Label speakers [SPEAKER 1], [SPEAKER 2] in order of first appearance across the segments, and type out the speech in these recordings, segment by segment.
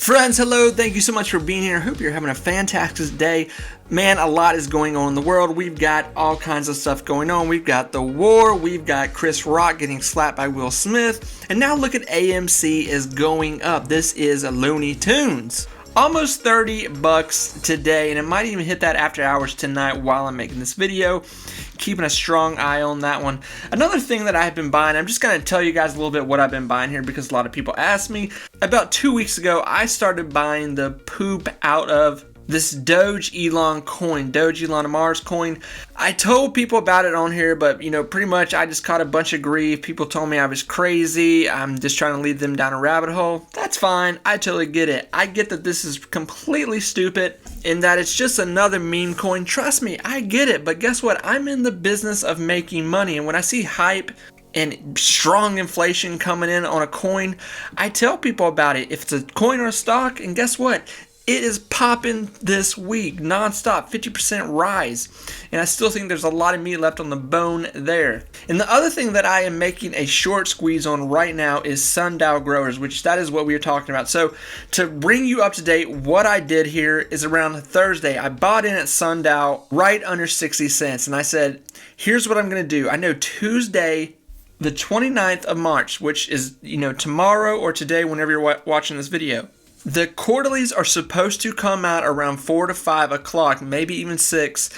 [SPEAKER 1] Friends, hello, thank you so much for being here. I hope you're having a fantastic day. Man, a lot is going on in the world. We've got all kinds of stuff going on. We've got the war, we've got Chris Rock getting slapped by Will Smith, and now look at AMC is going up. This is a Looney Tunes. Almost $30 today, and it might even hit that after hours tonight while I'm making this video. Keeping a strong eye on that one. Another thing that I've been buying, I'm just going to tell you guys a little bit what I've been buying here because a lot of people ask me. About 2 weeks ago, I started buying the poop out of this Doge Elon coin, Doge Elon Mars coin. I told people about it on here, but pretty much I just caught a bunch of grief. People told me I was crazy. I'm just trying to lead them down a rabbit hole. That's fine. I totally get it. I get that this is completely stupid and that it's just another meme coin. Trust me, I get it. But guess what? I'm in the business of making money. And when I see hype and strong inflation coming in on a coin, I tell people about it. If it's a coin or a stock, and guess what? It is popping this week, nonstop, 50% rise. And I still think there's a lot of meat left on the bone there. And the other thing that I am making a short squeeze on right now is Sundial Growers, which that is what we are talking about. So to bring you up to date, what I did here is around Thursday, I bought in at Sundial right under 60 cents. And I said, here's what I'm going to do. I know Tuesday, the 29th of March, which is, tomorrow or today, whenever you're watching this video. The quarterlies are supposed to come out around 4 to 5 o'clock, maybe even 6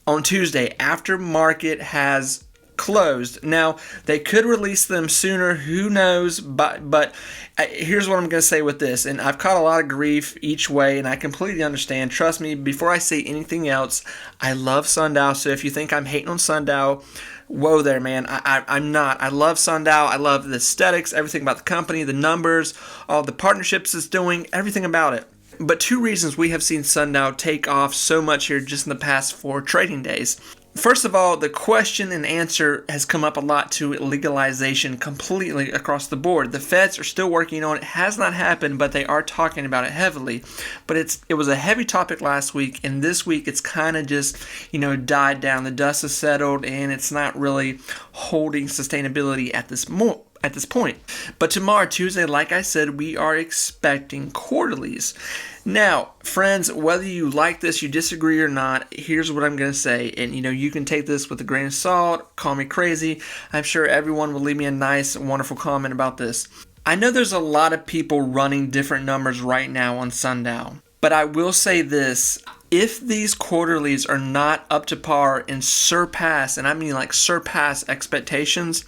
[SPEAKER 1] on Tuesday after market has closed. Now, they could release them sooner, who knows, but here's what I'm going to say with this, and I've caught a lot of grief each way, and I completely understand. Trust me, before I say anything else, I love Sundial, so if you think I'm hating on Sundial, whoa there, man. I'm not. I love Sundial. I love the aesthetics, everything about the company, the numbers, all the partnerships it's doing, everything about it. But 2 reasons we have seen Sundial take off so much here just in the past 4 trading days. First of all, the question and answer has come up a lot to legalization completely across the board. The feds are still working on it. It has not happened, but they are talking about it heavily. But it was a heavy topic last week, and this week it's kind of just, died down. The dust has settled, and it's not really holding sustainability at this point. But tomorrow, Tuesday, like I said, we are expecting quarterlies. Now, friends, whether you like this, you disagree or not, here's what I'm going to say. And, you can take this with a grain of salt, call me crazy. I'm sure everyone will leave me a nice, wonderful comment about this. I know there's a lot of people running different numbers right now on Sundial. But I will say this. If these quarterlies are not up to par and surpass, and I mean like surpass expectations,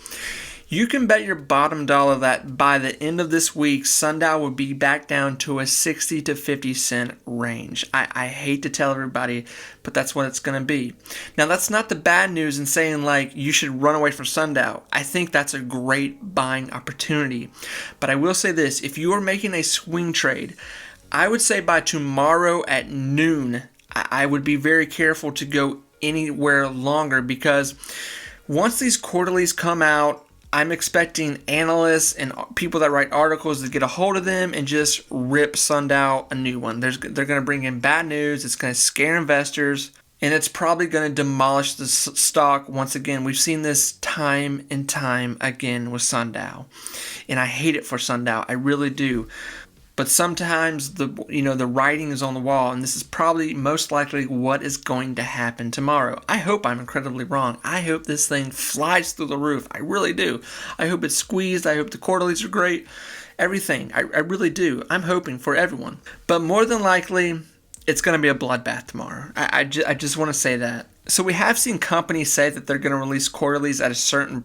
[SPEAKER 1] you can bet your bottom dollar that by the end of this week, Sundial will be back down to a 60 to 50 cent range. I hate to tell everybody, but that's what it's going to be. Now, that's not the bad news in saying you should run away from Sundial. I think that's a great buying opportunity. But I will say this, if you are making a swing trade, I would say by tomorrow at noon, I would be very careful to go anywhere longer because once these quarterlies come out, I'm expecting analysts and people that write articles to get a hold of them and just rip Sundial a new one. They're going to bring in bad news. It's going to scare investors, and it's probably going to demolish the stock once again. We've seen this time and time again with Sundial, and I hate it for Sundial. I really do. But sometimes the writing is on the wall, and this is probably most likely what is going to happen tomorrow. I hope I'm incredibly wrong. I hope this thing flies through the roof. I really do. I hope it's squeezed. I hope the quarterlies are great. Everything. I really do. I'm hoping for everyone. But more than likely, it's going to be a bloodbath tomorrow. I just want to say that. So we have seen companies say that they're going to release quarterlies at a certain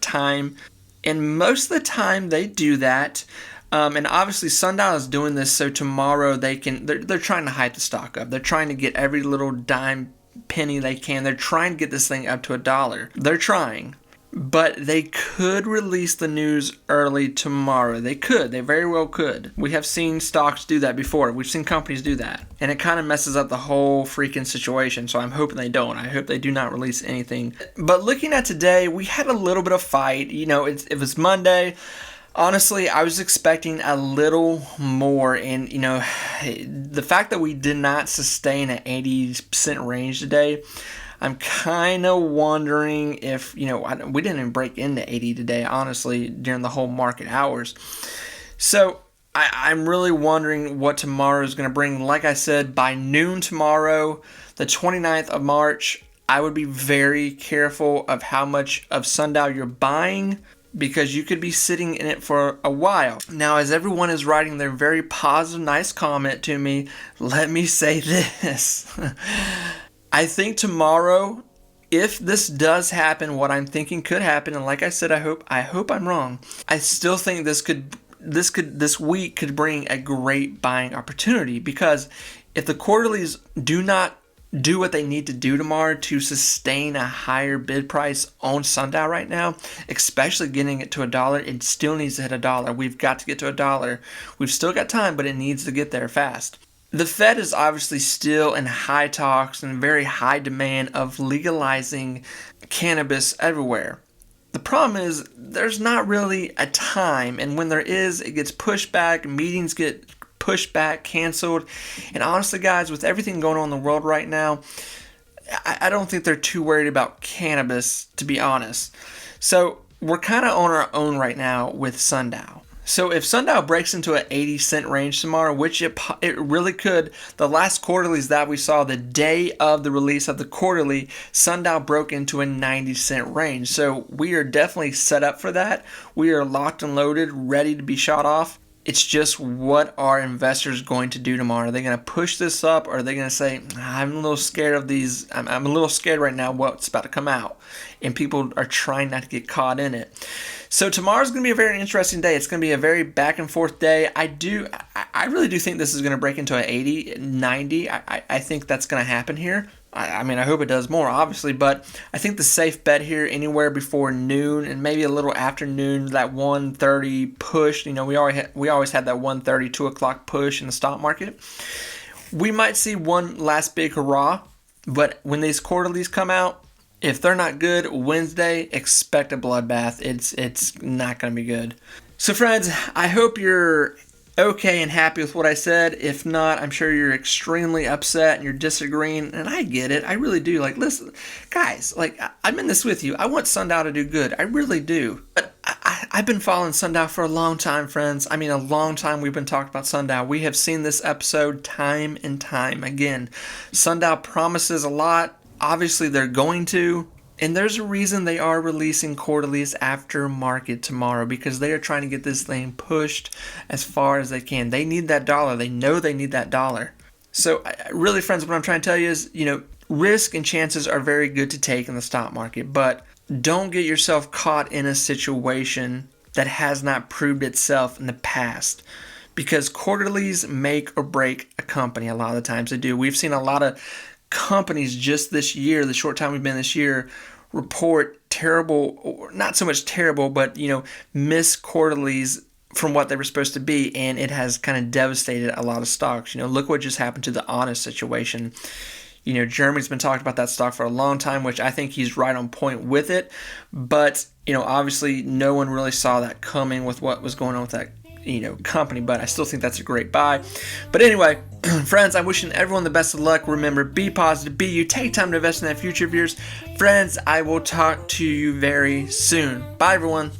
[SPEAKER 1] time, and most of the time they do that. And obviously Sundial is doing this so tomorrow they're trying to hype the stock up. They're trying to get every little dime penny they can. They're trying to get this thing up to $1. They're trying. But they could release the news early tomorrow. They could. They very well could. We have seen stocks do that before. We've seen companies do that. And it kind of messes up the whole freaking situation. So I'm hoping they don't. I hope they do not release anything. But looking at today, we had a little bit of fight. It was Monday. Honestly, I was expecting a little more, and the fact that we did not sustain an 80% range today, I'm kind of wondering if, we didn't even break into 80 today, honestly, during the whole market hours. So I'm really wondering what tomorrow is going to bring. Like I said, by noon tomorrow, the 29th of March, I would be very careful of how much of Sundial you're buying, because you could be sitting in it for a while. Now, as everyone is writing their very positive, nice comment to me, let me say this. I think tomorrow, if this does happen, what I'm thinking could happen, and like I said, I hope I'm wrong. I still think this week could bring a great buying opportunity, because if the quarterlies do not do what they need to do tomorrow to sustain a higher bid price on Sundial right now, especially getting it to $1, it still needs to hit $1. We've got to get to $1. We've still got time, but it needs to get there fast. The Fed is obviously still in high talks and very high demand of legalizing cannabis everywhere. The problem is there's not really a time, and when there is, it gets pushed back, meetings get pushed back, canceled, and honestly, guys, with everything going on in the world right now, I don't think they're too worried about cannabis, to be honest. So we're kind of on our own right now with Sundial. So if Sundial breaks into an 80-cent range tomorrow, which it really could, the last quarterlies that we saw, the day of the release of the quarterly, Sundial broke into a 90-cent range. So we are definitely set up for that. We are locked and loaded, ready to be shot off. It's just, what are investors going to do tomorrow? Are they going to push this up, or are they going to say, I'm a little scared of these, I'm a little scared right now what's about to come out, and people are trying not to get caught in it. So tomorrow's going to be a very interesting day. It's going to be a very back and forth day. I really do think this is going to break into an 80, 90. I think that's going to happen here. I mean, I hope it does more, obviously, but I think the safe bet here, anywhere before noon and maybe a little after noon, that 1:30 push. You know, we always had that 1:30, 2 o'clock push in the stock market. We might see one last big hurrah, but when these quarterlies come out, if they're not good, Wednesday, expect a bloodbath. It's not going to be good. So, friends, I hope you're okay and happy with what I said. If not, I'm sure you're extremely upset and you're disagreeing, and I get it. I really do. Like, listen, guys, like, I'm in this with you. I want Sundial to do good. I really do. But I've been following Sundial for a long time, friends. I mean, a long time we've been talking about Sundial. We have seen this episode time and time again. Sundial promises a lot. Obviously, they're going to. And there's a reason they are releasing quarterlies after market tomorrow, because they are trying to get this thing pushed as far as they can. They need that dollar. They know they need that dollar. So really, friends, what I'm trying to tell you is, risk and chances are very good to take in the stock market, but don't get yourself caught in a situation that has not proved itself in the past, because quarterlies make or break a company. A lot of the times they do. We've seen a lot of companies just this year, the short time we've been this year, report terrible, or not so much terrible, but miss quarterlies from what they were supposed to be, and it has kind of devastated a lot of stocks. Look what just happened to the Honest situation. Jeremy's been talking about that stock for a long time, which I think he's right on point with it, but obviously no one really saw that coming with what was going on with that company, but I still think that's a great buy. But anyway, friends, I'm wishing everyone the best of luck. Remember, be positive, be you, take time to invest in that future of yours. Friends, I will talk to you very soon. Bye, everyone.